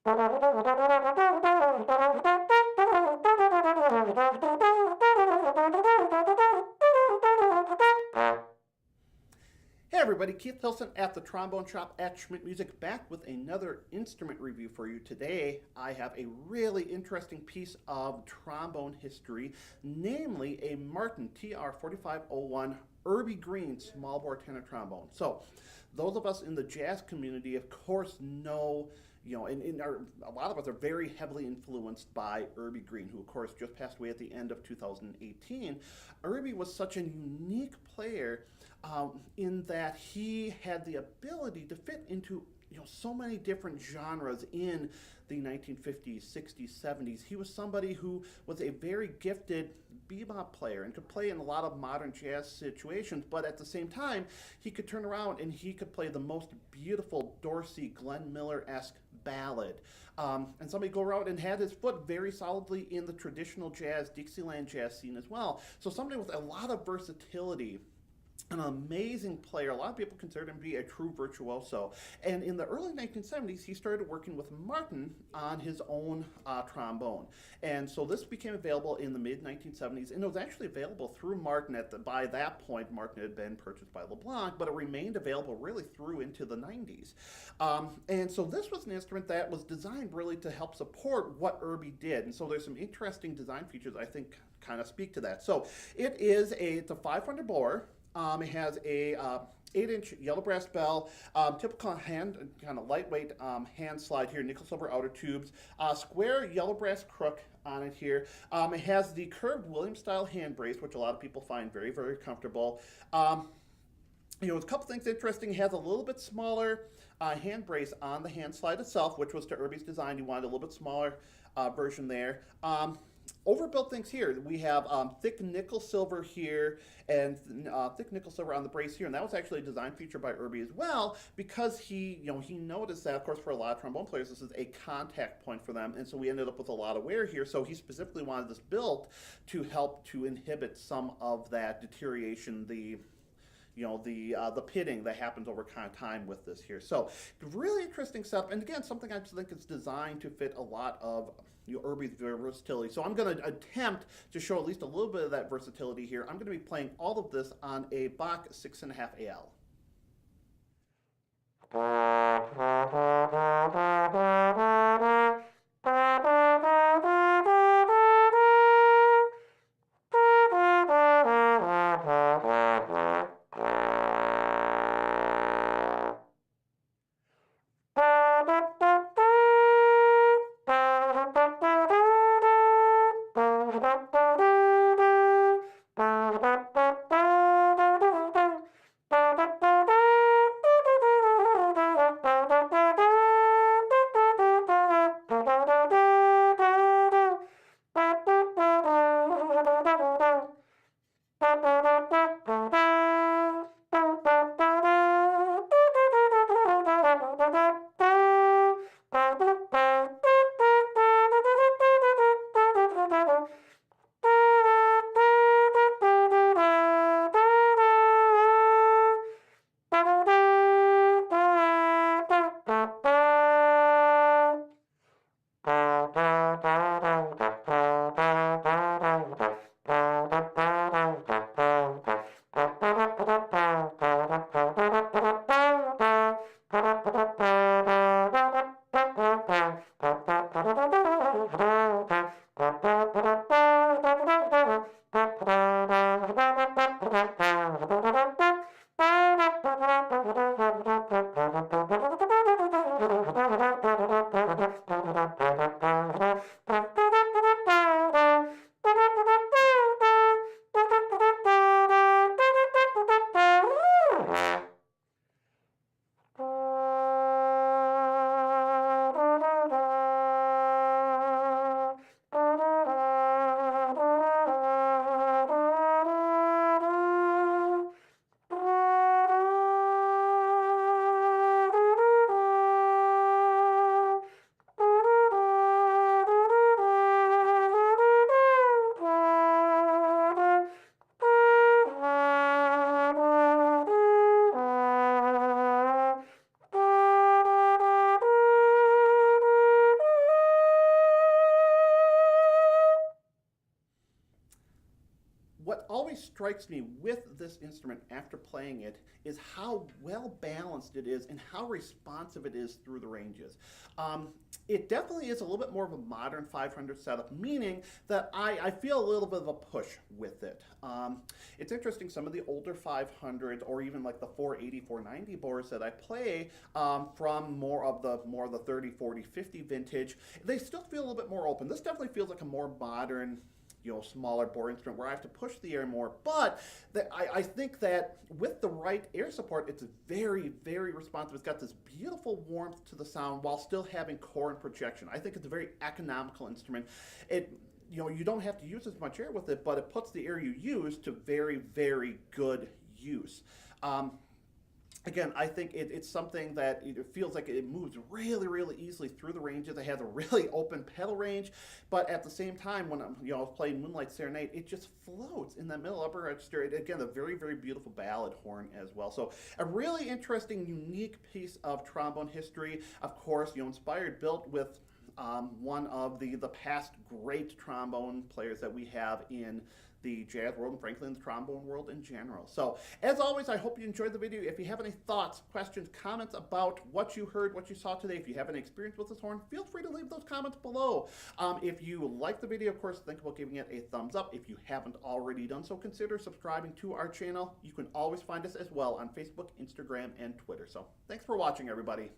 Hey everybody, Keith Hilson at the Trombone Shop at Schmidt Music, back with another instrument review for you. Today I have a really interesting piece of trombone history, namely a Martin TR4501 Urbie Green small bore tenor trombone. So those of us in the jazz community of course know, a lot of us are very heavily influenced by Urbie Green, who of course just passed away at the end of 2018. Urbie was such a unique player in that he had the ability to fit into so many different genres in the 1950s, 60s, 70s. He was somebody who was a very gifted bebop player and could play in a lot of modern jazz situations, but at the same time, he could turn around and he could play the most beautiful Dorsey, Glenn Miller-esque ballad. And somebody go around and had his foot very solidly in the traditional jazz, Dixieland jazz scene as well. So somebody with a lot of versatility, an amazing player. A lot of people consider him to be a true virtuoso. And in the early 1970s, he started working with Martin on his own trombone. And so this became available in the mid-1970s, and it was actually available through Martin. By that point, Martin had been purchased by LaBlanc, but it remained available really through into the 90s. And so this was an instrument that was designed really to help support what Urbie did. And so there's some interesting design features I think kind of speak to that. So it's a 500 bore. It has a 8-inch yellow brass bell, typical hand, kind of lightweight hand slide here, nickel silver outer tubes, square yellow brass crook on it here. It has the curved Williams style hand brace, which a lot of people find very, very comfortable. A couple things interesting. It has a little bit smaller hand brace on the hand slide itself, which was to Urbie's design. You wanted a little bit smaller version there. Overbuilt things here. We have thick nickel silver here and thick nickel silver on the brace here, and that was actually a design feature by Urbie as well, because he noticed that, of course, for a lot of trombone players, this is a contact point for them, and so we ended up with a lot of wear here. So he specifically wanted this built to help to inhibit some of that deterioration, the pitting that happens over time with this here. So really interesting stuff, and again, something I just think is designed to fit a lot of Urbie's versatility. So I'm going to attempt to show at least a little bit of that versatility here. I'm going to be playing all of this on a Bach 6.5 AL. always strikes me with this instrument after playing it is how well balanced it is and how responsive it is through the ranges. It definitely is a little bit more of a modern 500 setup, meaning that I feel a little bit of a push with it. It's interesting, some of the older 500s or even like the 480, 490 boards that I play from more of the 30, 40, 50 vintage, they still feel a little bit more open. This definitely feels like a more modern, smaller bore instrument where I have to push the air more, but I think that with the right air support, it's very, very responsive. It's got this beautiful warmth to the sound while still having core and projection. I think it's a very economical instrument. You don't have to use as much air with it, but it puts the air you use to very, very good use. Again, I think it's something that it feels like it moves really, really easily through the ranges. It has a really open pedal range, but at the same time, when I'm playing Moonlight Serenade, it just floats in that middle upper register. Again, a very, very beautiful ballad horn as well. So a really interesting, unique piece of trombone history. Of course, inspired, built with one of the past great trombone players that we have in the jazz world and frankly in the trombone world in general. So as always, I hope you enjoyed the video. If you have any thoughts, questions, comments about what you heard, what you saw today, if you have any experience with this horn, feel free to leave those comments below. If you like the video, of course, think about giving it a thumbs up. If you haven't already done so, consider subscribing to our channel. You can always find us as well on Facebook, Instagram, and Twitter. So thanks for watching, everybody.